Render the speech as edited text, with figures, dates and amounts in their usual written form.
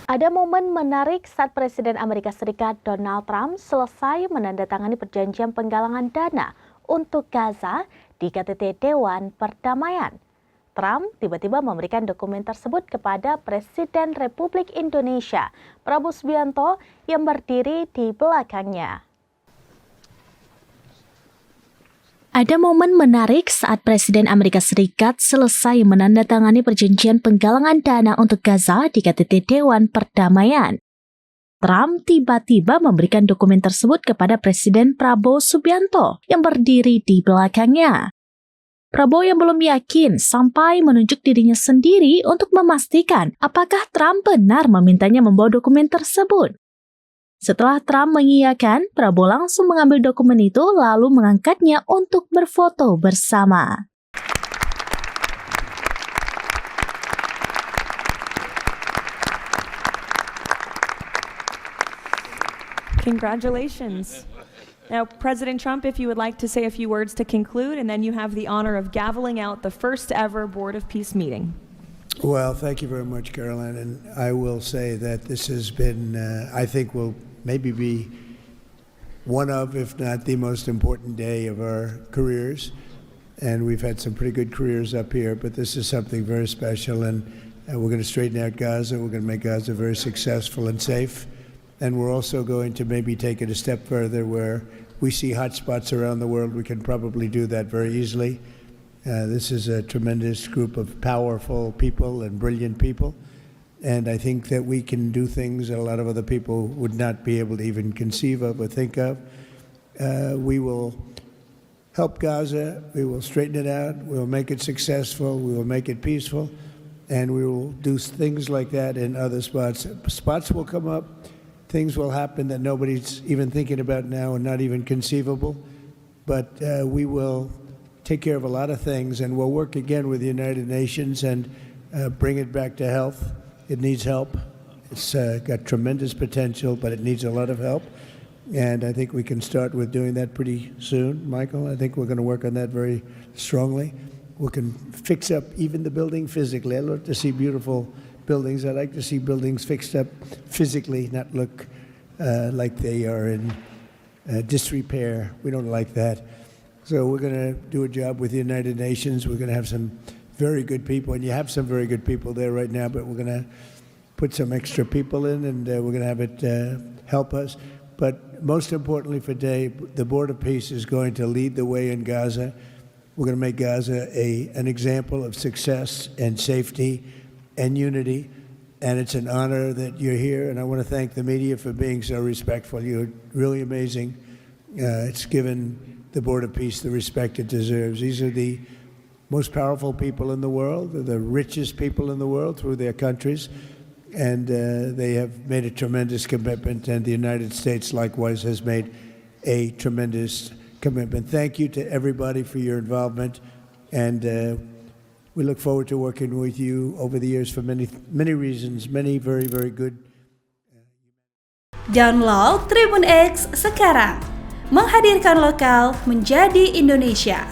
Ada momen menarik saat Presiden Amerika Serikat Donald Trump selesai menandatangani perjanjian penggalangan dana untuk Gaza di KTT Dewan Perdamaian. Trump tiba-tiba memberikan dokumen tersebut kepada Presiden Republik Indonesia, Prabowo Subianto, yang berdiri di belakangnya. Ada momen menarik saat Presiden Amerika Serikat selesai menandatangani perjanjian penggalangan dana untuk Gaza di KTT Dewan Perdamaian. Trump tiba-tiba memberikan dokumen tersebut kepada Presiden Prabowo Subianto yang berdiri di belakangnya. Prabowo yang belum yakin sampai menunjuk dirinya sendiri untuk memastikan apakah Trump benar memintanya membawa dokumen tersebut. Setelah Trump mengiyakan, Prabowo langsung mengambil dokumen itu lalu mengangkatnya untuk berfoto bersama. Congratulations. Now, President Trump, if you would like to say a few words to conclude, and then you have the honor of gaveling out the first ever Board of Peace meeting. Well, thank you very much, Caroline. And I will say that this has been, I think, will maybe be one of, if not the most important day of our careers. And we've had some pretty good careers up here, but this is something very special. And we're going to straighten out Gaza. We're going to make Gaza very successful and safe. And we're also going to maybe take it a step further where we see hotspots around the world. We can probably do that very easily. This is a tremendous group of powerful people and brilliant people. And I think that we can do things that a lot of other people would not be able to even conceive of or think of. We will help Gaza. We will straighten it out. We will make it successful. We will make it peaceful. And we will do things like that in other spots. Spots will come up. Things will happen that nobody's even thinking about now and not even conceivable. But we will take care of a lot of things, and we'll work again with the United Nations and bring it back to health. It needs help. It's got tremendous potential, but it needs a lot of help. And I think we can start with doing that pretty soon, Michael. I think we're going to work on that very strongly. We can fix up even the building physically. I love to see beautiful buildings. I like to see buildings fixed up physically, not look like they are in disrepair. We don't like that. So we're going to do a job with the United Nations. We're going to have some very good people, and you have some very good people there right now, but we're going to put some extra people in, and we're going to have it help us. But most importantly for today, the Board of Peace is going to lead the way in Gaza. We're going to make Gaza an example of success and safety and unity, and it's an honor that you're here, and I want to thank the media for being so respectful. You're really amazing. It's given the Board of Peace the respect it deserves. These are the most powerful people in the world. They're the richest people in the world through their countries, and they have made a tremendous commitment, and the United States likewise has made a tremendous commitment. Thank you to everybody for your involvement, and we look forward to working with you over the years for many reasons, many very, very good. Download Tribun X sekarang, menghadirkan lokal menjadi Indonesia.